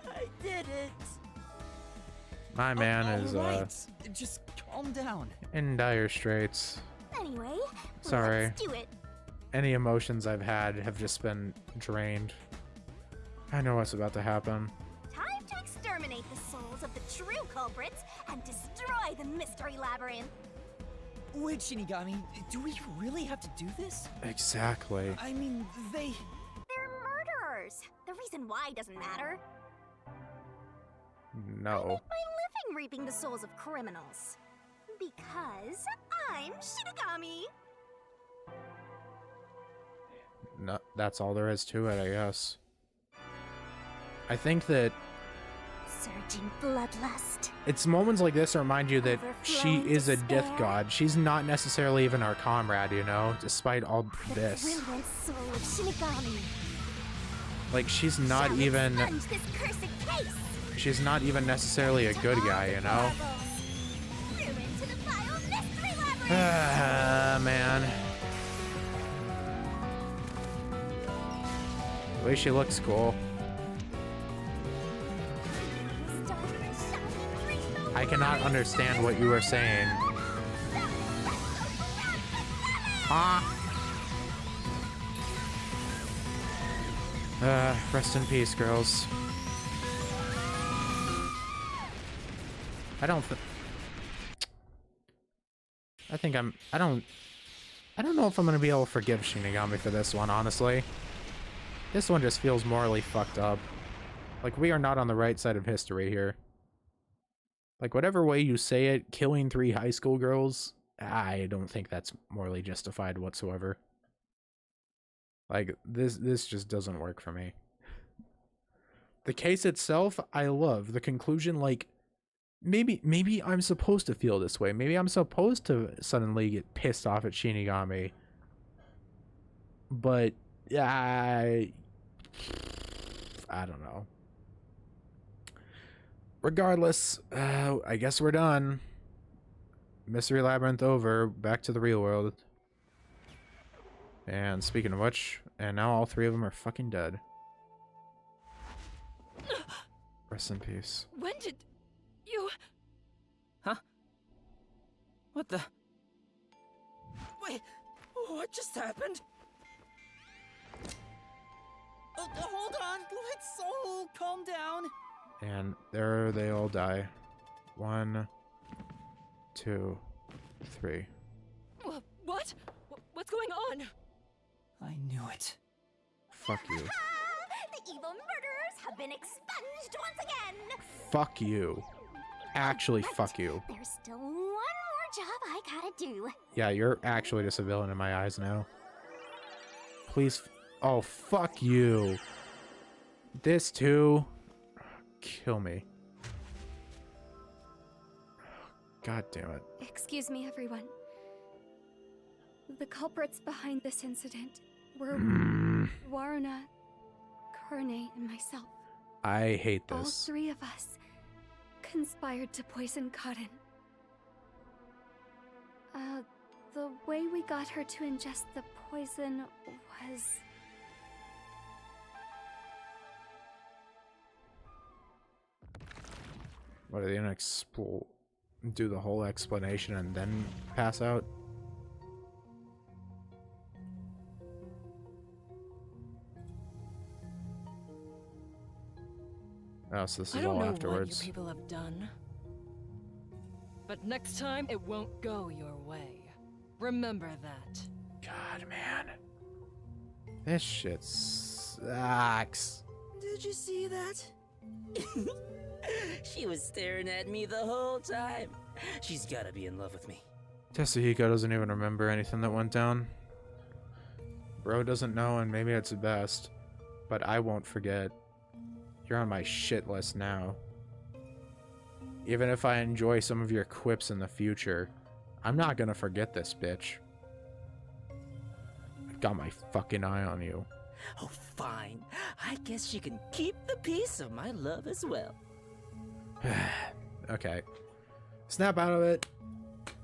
I didn't. My man is, Alright, just calm down. in dire straits. Anyway, Sorry. let's do it. Any emotions I've had have just been drained. I know what's about to happen. Time to exterminate the souls of the true culprits and destroy the mystery labyrinth. Wait, Shinigami, do we really have to do this? Exactly. I mean, they... They're murderers. The reason why doesn't matter. I No. make my living reaping the souls of criminals. Because I'm Shinigami. No, that's all there is to it, I guess. I think that Surging bloodlust. it's moments like this that remind you that she Overflowing is a death despair. god. She's not necessarily even our comrade, you know, despite all The this. brilliant soul of Shinigami. Like, she's not Shall even... expunge this cursed case. She's not even necessarily a good guy, you know? Through into the vile mystery labyrinth. Ah, man. At least she looks cool. I cannot understand what you were saying. Rest in peace, girls. I don't know if I'm gonna be able to forgive Shinigami for this one, honestly. This one just feels morally fucked up. Like, we are not on the right side of history here. Like, whatever way you say it, killing 3 high school girls, I don't think that's morally justified whatsoever. Like, this just doesn't work for me. The case itself, I love. The conclusion, like, maybe I'm supposed to feel this way. Maybe I'm supposed to suddenly get pissed off at Shinigami. But I don't know. Regardless, I guess we're done. Mystery Labyrinth over. Back to the real world. And speaking of which, and now all 3 of them are fucking dead. Rest in peace. When did you... Huh? What the... Wait, what just happened? Hold on, let's calm down. And there they all die. 1, 2, 3. What? What's going on? I knew it. Fuck you. The evil murderers have been expunged once again! Fuck you. Actually, But fuck you. There's still one more job I gotta do. Yeah, you're actually just a villain in my eyes now. Please. Oh, fuck you. This too. Kill me. God damn it. Excuse me, everyone. The culprits behind this incident were Waruna, Kurne, and myself. I hate All this. 3 of us conspired to poison Karin. The way we got her to ingest the poison was... What, are they gonna do the whole explanation and then pass out? Oh, so this I is don't all know afterwards. what you people have done, but next time it won't go your way. Remember that. God, man. This shit sucks. Did you see that? She was staring at me the whole time. She's gotta be in love with me. Tetsuhiko doesn't even remember anything that went down. Bro doesn't know, and maybe it's best. But I won't forget. You're on my shit list now. Even if I enjoy some of your quips in the future, I'm not gonna forget this, bitch. I got my fucking eye on you. Oh, fine. I guess she can keep the piece of my love as well. Okay. Snap out of it.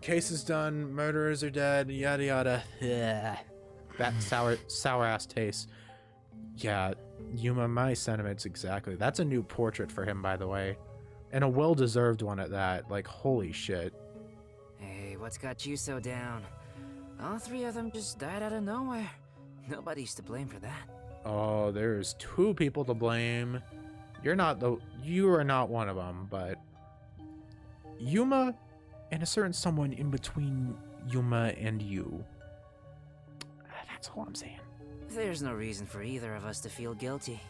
Case is done. Murderers are dead. Yada yada. Ugh. That sour ass taste. Yeah, Yuma, my sentiments exactly. That's a new portrait for him, by the way. And a well-deserved one at that. Like, holy shit. Hey, what's got you so down? All 3 of them just died out of nowhere. Nobody's to blame for that. Oh, there's 2 people to blame. You are not one of them, but Yuma and a certain someone in between Yuma and you. That's all I'm saying. There's no reason for either of us to feel guilty.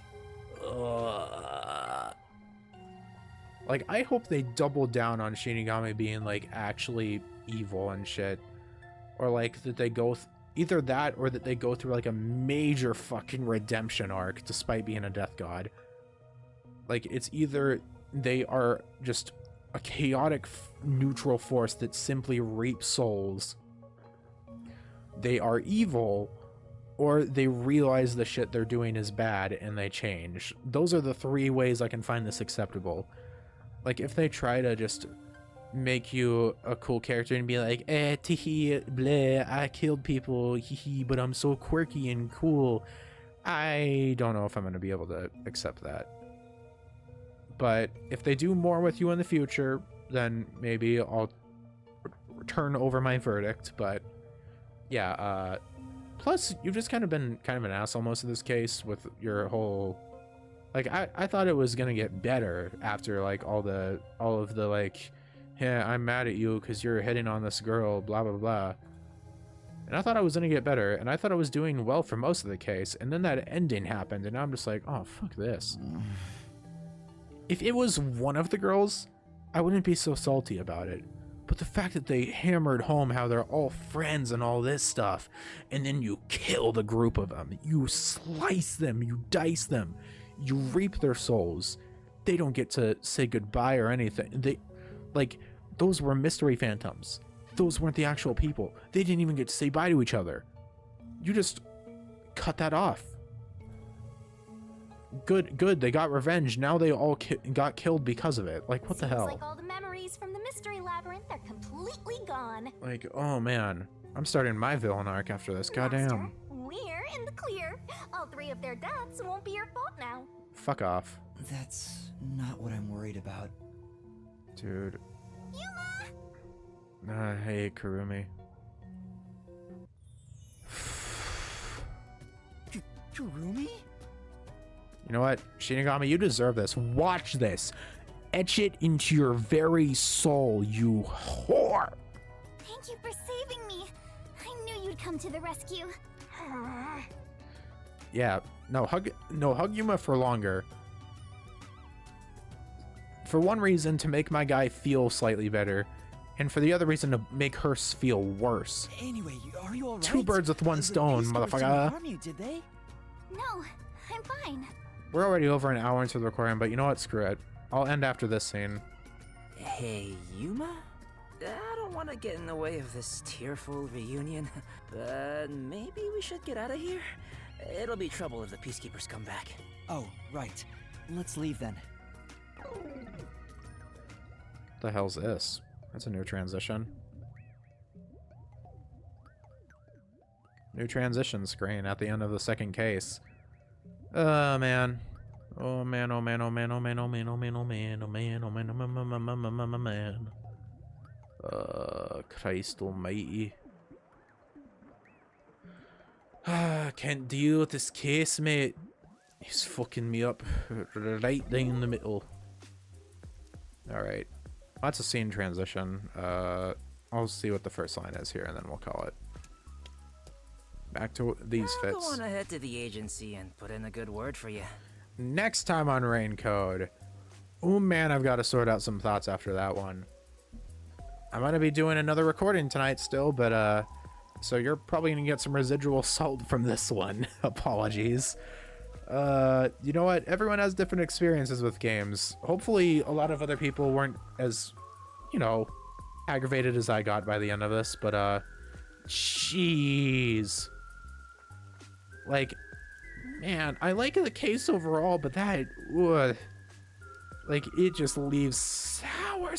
Like, I hope they double down on Shinigami being, like, actually evil and shit. Or, like, that they go... either that, or that they go through, like, a major fucking redemption arc, despite being a death god. Like, it's either they are just a chaotic neutral force that simply reaps souls. They are evil, or they realize the shit they're doing is bad and they change. Those are the 3 ways I can find this acceptable. Like, if they try to just make you a cool character and be like, teehee, bleh, I killed people, hee but I'm so quirky and cool, I don't know if I'm going to be able to accept that. But if they do more with you in the future, then maybe I'll turn over my verdict. But yeah, plus, you've just kind of been kind of an asshole most of this case with your whole... Like, I thought it was gonna get better after, like, all of the, like, yeah, I'm mad at you because you're hitting on this girl, blah, blah, blah. And I thought I was gonna get better, and I thought I was doing well for most of the case, and then that ending happened, and I'm just like, oh, fuck this. If it was one of the girls, I wouldn't be so salty about it. But the fact that they hammered home how they're all friends and all this stuff, and then you kill the group of them, you slice them, you dice them, you reap their souls. They don't get to say goodbye or anything. They, like, those were mystery phantoms. Those weren't the actual people. They didn't even get to say bye to each other. You just cut that off. Good, they got revenge. Now they all got killed because of it. Like, what the hell? Seems like all the memories from the mystery labyrinth are completely gone. Like, oh man. I'm starting my villain arc after this. Goddamn. Master, we're in the clear. All 3 of their deaths won't be your fault now. Fuck off. That's not what I'm worried about. Dude. Yuma! I hate Kurumi. Kurumi? You know what? Shinigami, you deserve this. Watch this. Etch it into your very soul, you whore. Thank you for saving me. I knew you'd come to the rescue. Yeah, no, hug Yuma for longer. For one reason, to make my guy feel slightly better, and for the other reason, to make her feel worse. Anyway, are you alright? 2 birds with 1 stone, The beast motherfucker. didn't harm you, did they? No, I'm fine. We're already over an hour into the recording, but you know what? Screw it. I'll end after this scene. Hey, Yuma? I don't want to get in the way of this tearful reunion, but maybe we should get out of here? It'll be trouble if the peacekeepers come back. Oh, right. Let's leave then. What the hell's this? That's a new transition. New transition screen at the end of the second case. Oh man. Oh man, oh man, oh man, oh man, oh man, oh man, oh man, oh man, oh man, oh man, man. Christ almighty. Can't deal with this case, mate. He's fucking me up right down the middle. Alright. That's a scene transition. I'll see what the first line is here and then we'll call it. Back to these I'll fits. go on ahead to the agency and put in a good word for you. Next time on Rain Code. Oh man, I've got to sort out some thoughts after that one. I'm going to be doing another recording tonight still, but so you're probably going to get some residual salt from this one. Apologies. You know what? Everyone has different experiences with games. Hopefully a lot of other people weren't as, you know, aggravated as I got by the end of this, but jeez. Like, man, I like the case overall, but that, like, it just leaves sour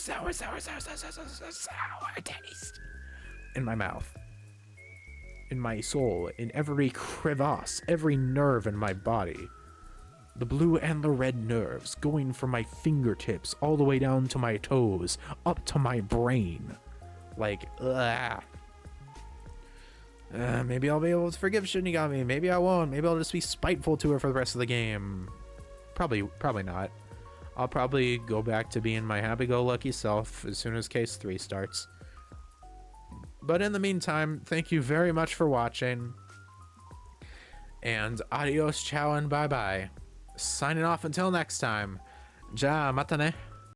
taste in my mouth, in my soul, in every crevasse, every nerve in my body. The blue and the red nerves going from my fingertips all the way down to my toes, up to my brain. Like, ugh. Maybe I'll be able to forgive Shinigami. Maybe I won't. Maybe I'll just be spiteful to her for the rest of the game. Probably not. I'll probably go back to being my happy-go-lucky self as soon as Case 3 starts. But in the meantime, thank you very much for watching. And adios, ciao, and bye-bye. Signing off until next time. Ja, matane.